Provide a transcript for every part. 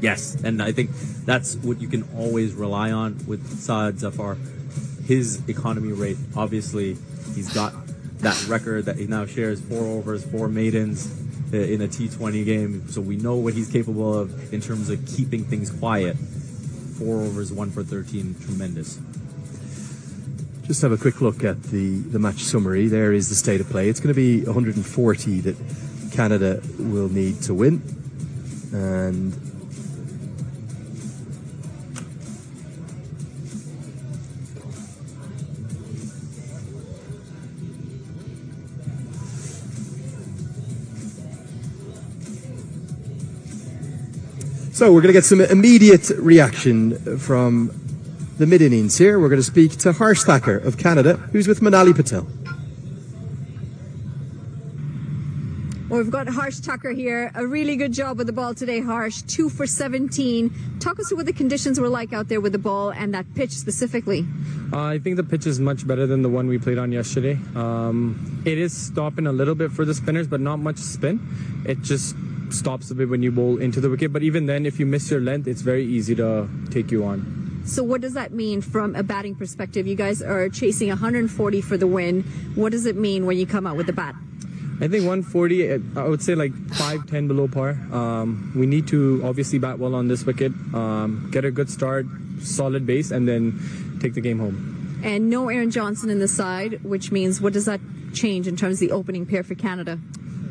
Yes, and I think that's what you can always rely on with Saad Zafar. His economy rate, obviously, he's got that record that he now shares, 4 overs, 4 maidens in a T20 game. So we know what he's capable of in terms of keeping things quiet. 4 overs, 1 for 13, tremendous. Just have a quick look at the match summary. There is the state of play. It's going to be 140 that Canada will need to win. And so we're going to get some immediate reaction from the mid-innings here. We're going to speak to Harsh Thacker of Canada, who's with Manali Patel. Well, we've got Harsh Thacker here. A really good job with the ball today, Harsh. 2 for 17. Talk us through what the conditions were like out there with the ball and that pitch specifically. I think the pitch is much better than the one we played on yesterday. It is stopping a little bit for the spinners, but not much spin. It just stops a bit when you bowl into the wicket. But even then, if you miss your length, it's very easy to take you on. So what does that mean from a batting perspective? You guys are chasing 140 for the win. What does it mean when you come out with the bat? I think 140, I would say like 5-10 below par. We need to obviously bat well on this wicket, get a good start, solid base, and then take the game home. And no Aaron Johnson in the side, which means what does that change in terms of the opening pair for Canada?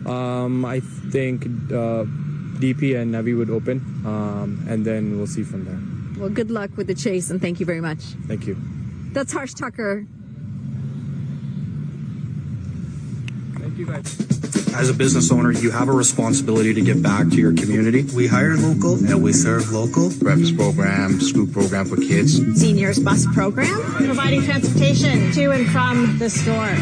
I think DP and Navi would open, and then we'll see from there. Well, good luck with the chase, and thank you very much. Thank you. That's Harsh Thacker. Thank you, guys. As a business owner, you have a responsibility to give back to your community. We hire local and we serve local. Breakfast program, scoop program for kids. Seniors bus program, providing transportation to and from the store.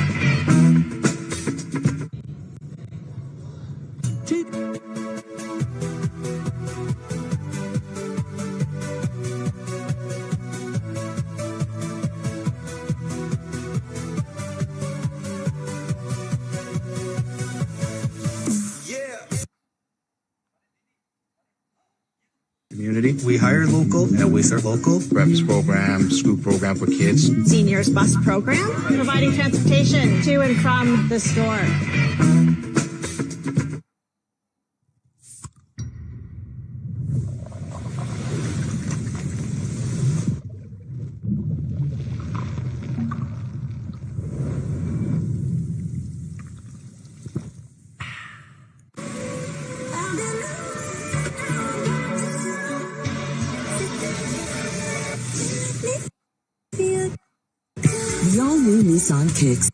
Community. We hire local and we serve local. Breakfast program, scoop program for kids. Seniors bus program, providing transportation to and from the store. The all-new Nissan Kicks.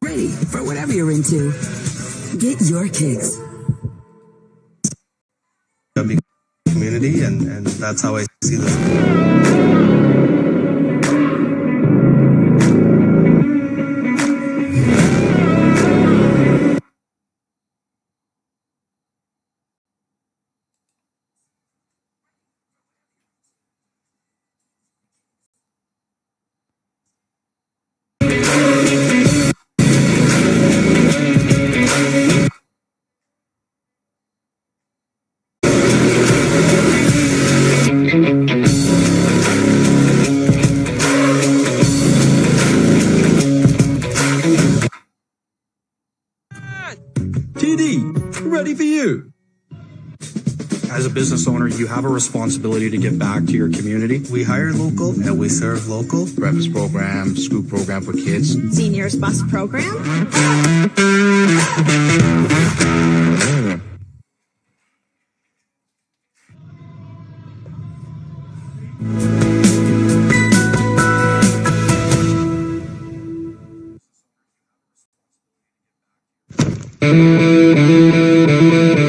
Ready for whatever you're into. Get your kicks. Community, and that's how I see this. TD, ready for you. As a business owner, you have a responsibility to give back to your community. We hire local and we serve local. Breakfast program, scoop program for kids. Seniors bus program.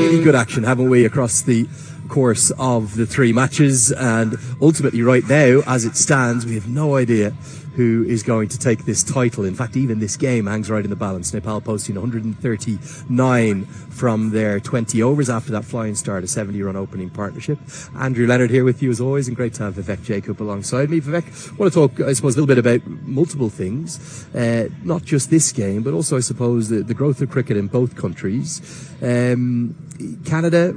Really good action, haven't we, across the course of the 3 matches, and ultimately right now, as it stands, we have no idea who is going to take this title. In fact, even this game hangs right in the balance. Nepal posting 139 from their 20 overs after that flying start, a 70-run opening partnership. Andrew Leonard here with you as always, and great to have Vivek Jacob alongside me. Vivek, I want to talk, I suppose, a little bit about multiple things, not just this game, but also, I suppose, the growth of cricket in both countries. Canada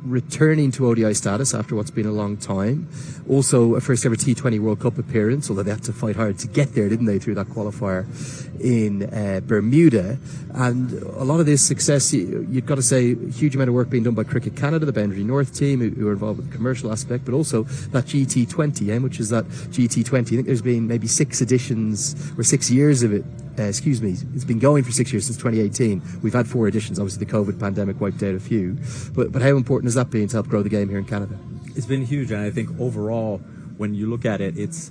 returning to ODI status after what's been a long time. Also, a first ever T20 World Cup appearance, although they had to fight hard to get there, didn't they, through that qualifier in Bermuda. And a lot of this success, you've got to say, a huge amount of work being done by Cricket Canada, the Boundary North team, who are involved with the commercial aspect, but also that GT20, which is that GT20. I think there's been maybe 6 editions, or 6 years of it. It's been going for 6 years, since 2018. We've had 4 editions. Obviously, the COVID pandemic wiped out a few. But how important has that been to help grow the game here in Canada? It's been huge, and I think overall, when you look at it, it's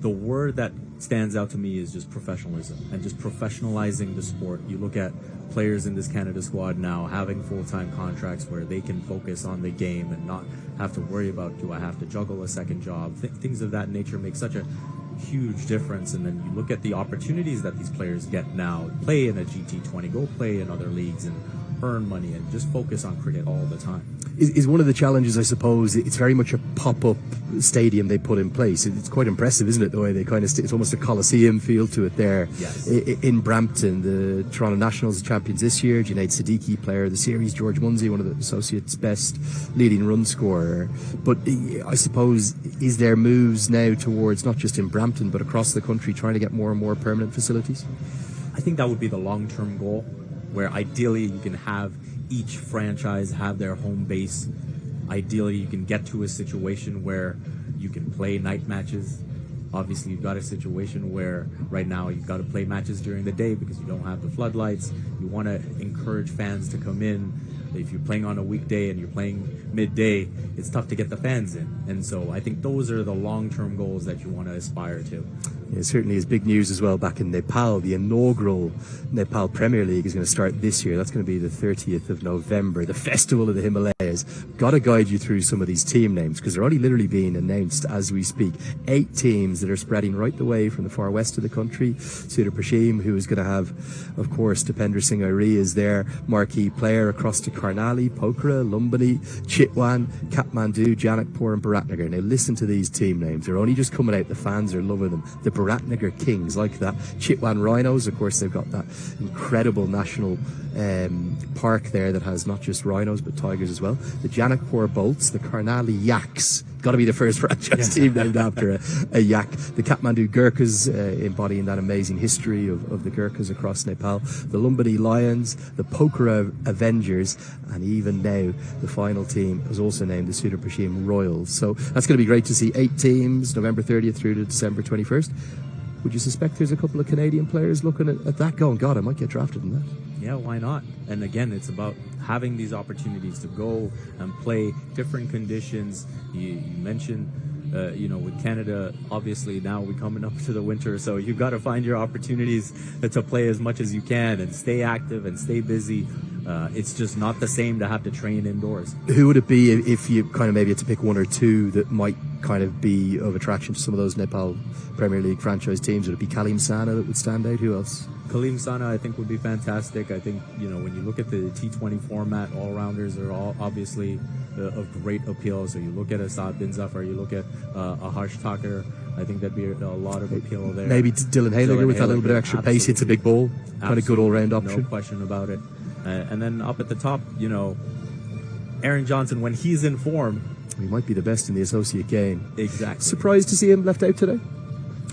the word that stands out to me is just professionalism and just professionalizing the sport. You look at players in this Canada squad now having full-time contracts where they can focus on the game and not have to worry about, do I have to juggle a second job? Things of that nature make such a huge difference. And then you look at the opportunities that these players get now, play in a GT20, go play in other leagues and earn money and just focus on cricket all the time. Is one of the challenges, I suppose, it's very much a pop-up stadium they put in place. It's quite impressive, isn't it, the way they kind of, it's almost a Coliseum feel to it there. Yes. In Brampton. The Toronto Nationals champions this year, Junaid Siddiqui, player of the series, George Munsey, one of the Associates' best leading run scorer. But I suppose, is there moves now towards, not just in Brampton, but across the country, trying to get more and more permanent facilities? I think that would be the long-term goal, where ideally you can have each franchise have their home base. Ideally, you can get to a situation where you can play night matches. Obviously, you've got a situation where right now you've got to play matches during the day because you don't have the floodlights. You want to encourage fans to come in. If you're playing on a weekday and you're playing midday, it's tough to get the fans in. And so I think those are the long-term goals that you want to aspire to. It certainly is big news as well back in Nepal. The inaugural Nepal Premier League is going to start this year. That's going to be the 30th of November, the Festival of the Himalayas. Got to guide you through some of these team names because they're only literally being announced as we speak. 8 teams that are spreading right the way from the far west of the country. Sudhir Prashim, who is going to have, of course, Dipender Singh Airi is their marquee player across to Karnali, Pokhara, Lumbini, Chitwan, Kathmandu, Janakpur and Biratnagar. Now listen to these team names. They're only just coming out. The fans are loving them. The Biratnagar Kings, like that. Chitwan Rhinos, of course, they've got that incredible national park there that has not just rhinos but tigers as well. The Janakpur Bolts, the Karnali Yaks, got to be the first franchise team named after a yak. The Kathmandu Gurkhas, embodying that amazing history of the Gurkhas across Nepal. The Lumbini Lions, the Pokhara Avengers, and even now the final team was also named the Sudhir Prashim Royals. So that's going to be great to see. 8 teams, November 30th through to December 21st. Would you suspect there's a couple of Canadian players looking at that going, God, I might get drafted in that? Yeah, why not? And again, it's about having these opportunities to go and play different conditions. You mentioned, with Canada, obviously now we're coming up to the winter, so you've got to find your opportunities to play as much as you can and stay active and stay busy. It's just not the same to have to train indoors. Who would it be if you kind of maybe had to pick 1 or 2 that might kind of be of attraction to some of those Nepal Premier League franchise teams? Would it be Kalim Sana that would stand out? Who else? Kalim Sana, I think, would be fantastic. I think, when you look at the T20 format, all-rounders are all obviously of great appeal. So you look at a Saad Bin Zafar, you look at a Harsh Thakur, I think that'd be a lot of appeal there. Maybe Dylan Hayliger with that little bit of extra pace, hits a big ball. Kind of good all-round option. No question about it. And then up at the top, Aaron Johnson, when he's in form, he might be the best in the associate game. Exactly. Surprised to see him left out today?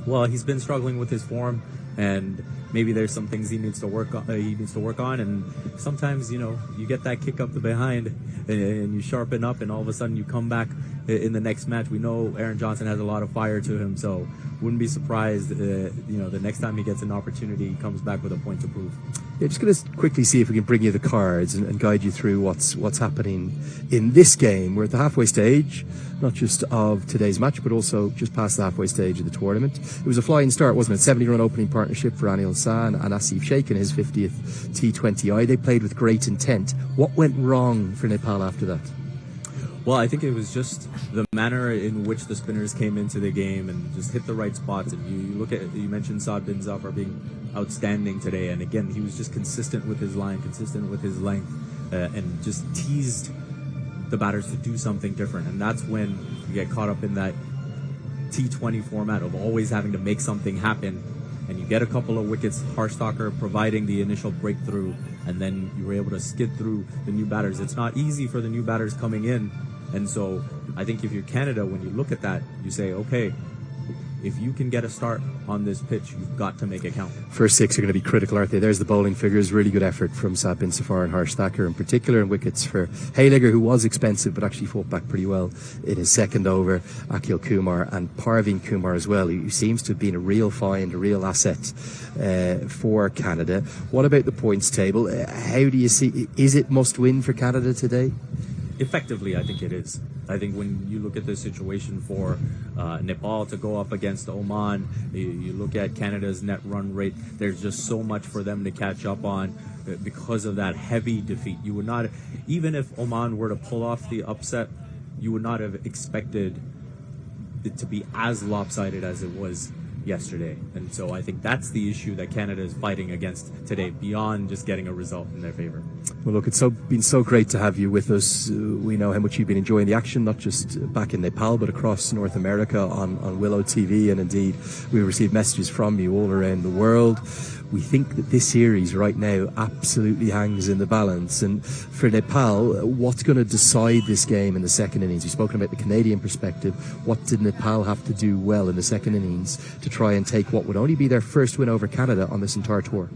Well, he's been struggling with his form, and maybe there's some things he needs to work on. And sometimes, you get that kick up the behind, and you sharpen up, and all of a sudden you come back in the next match. We know Aaron Johnson has a lot of fire to him, so wouldn't be surprised, the next time he gets an opportunity, he comes back with a point to prove. Yeah, just going to quickly see if we can bring you the cards and guide you through what's happening in this game. We're at the halfway stage, not just of today's match, but also just past the halfway stage of the tournament. It was a flying start, wasn't it? 70-run opening partnership for Anil San and Asif Sheikh in his 50th T20I. They played with great intent. What went wrong for Nepal after that? Well, I think it was just the manner in which the spinners came into the game and just hit the right spots. And you look at, you mentioned Saad bin Zafar being outstanding today. And again, he was just consistent with his line, consistent with his length, and just teased the batters to do something different. And that's when you get caught up in that T20 format of always having to make something happen. And you get a couple of wickets, Harstalker providing the initial breakthrough, and then you were able to skid through the new batters. It's not easy for the new batters coming in. And so I think if you're Canada, when you look at that, you say, okay, if you can get a start on this pitch, you've got to make it count. First six are going to be critical, aren't they? There's the bowling figures. Really good effort from Saad bin Zafar and Harsh Thacker in particular, and wickets for Hayligger, who was expensive but actually fought back pretty well in his second over. Akhil Kumar and Parveen Kumar as well, who seems to have been a real find, a real asset for Canada. What about the points table? How do you see, is it must win for Canada today? Effectively, I think it is. I think when you look at the situation for Nepal to go up against Oman, you look at Canada's net run rate, there's just so much for them to catch up on because of that heavy defeat. You would not, even if Oman were to pull off the upset, you would not have expected it to be as lopsided as it was yesterday. And so I think that's the issue that Canada is fighting against today, beyond just getting a result in their favor. Well, look, it's been so great to have you with us. We know how much you've been enjoying the action, not just back in Nepal, but across North America on Willow TV. And indeed, we received messages from you all around the world. We think that this series right now absolutely hangs in the balance. And for Nepal, what's going to decide this game in the second innings? We've spoken about the Canadian perspective. What did Nepal have to do well in the second innings to try and take what would only be their first win over Canada on this entire tour?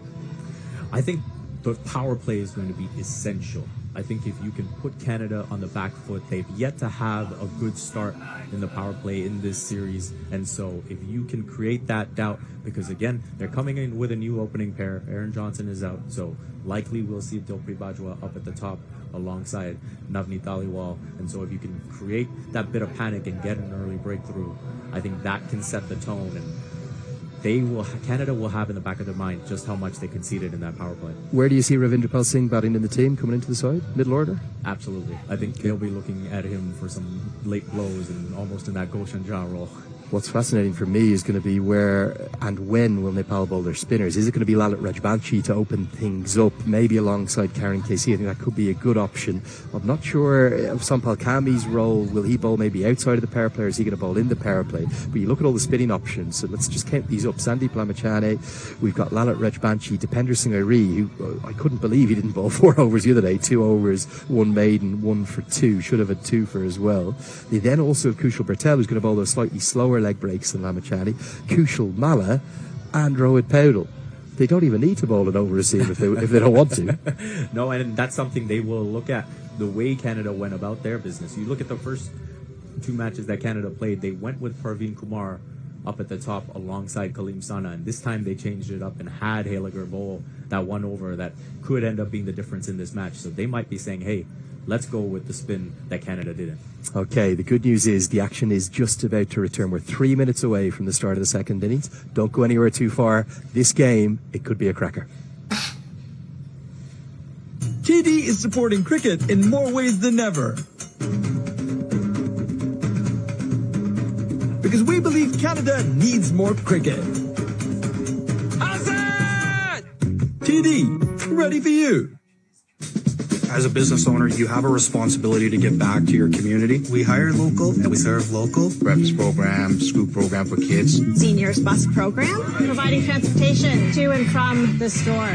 I think the power play is going to be essential. I think if you can put Canada on the back foot, they've yet to have a good start in the power play in this series. And so if you can create that doubt, because again, they're coming in with a new opening pair. Aaron Johnson is out, so likely we'll see Dilpreet Bajwa up at the top alongside Navneet Dhaliwal. And so if you can create that bit of panic and get an early breakthrough, I think that can set the tone. And Canada will have in the back of their mind just how much they conceded in that power play. Where do you see Ravindra Pal Singh batting in the team coming into the side? Middle order? Absolutely. I think they'll be looking at him for some late blows and almost in that Goshen Jha role. What's fascinating for me is going to be where and when will Nepal bowl their spinners. Is it going to be Lalit Rajbanshi to open things up, maybe alongside Karen KC? I think that could be a good option. I'm not sure of Sampal Kami's role. Will he bowl maybe outside of the power play, or is he going to bowl in the power play? But you look at all the spinning options, so let's just count these up. Sandeep Lamachane, we've got Lalit Rajbanshi, Dipender Singh Airi, who I couldn't believe he didn't bowl 4 overs the other day. 2 overs, 1 maiden, 1 for 2. Should have had 2 for as well. They then also have Kushal Patel, who's going to bowl those slightly slower leg breaks than Lamachani, Kushal Malla and Rohit Paudel. They don't even need to bowl an over receive if they don't want to. No, and that's something they will look at, the way Canada went about their business. You look at the first 2 matches that Canada played, they went with Parveen Kumar up at the top alongside Kaleem Sana, and this time they changed it up and had Hayligger bowl that 1 over that could end up being the difference in this match. So they might be saying, hey, let's go with the spin that Canada didn't. Okay, the good news is the action is just about to return. We're 3 minutes away from the start of the second innings. Don't go anywhere too far. This game, it could be a cracker. TD is supporting cricket in more ways than ever. Because we believe Canada needs more cricket. Hassan! TD, ready for you. As a business owner, you have a responsibility to give back to your community. We hire local and we serve local. Breakfast program, scoop program for kids. Seniors bus program, providing transportation to and from the store.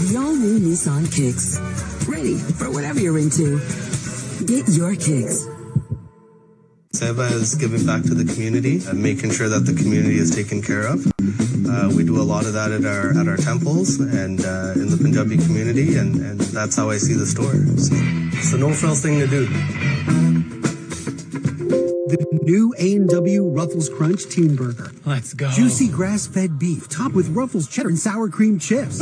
The all-new Nissan Kicks. Ready for whatever you're into. Get your kicks. Seva is giving back to the community and making sure that the community is taken care of. We do a lot of that at our temples and in the Punjabi community, and that's how I see the store. So it's a no-frills thing to do. The new A&W Ruffles Crunch Teen Burger. Let's go. Juicy grass-fed beef topped with Ruffles cheddar and sour cream chips.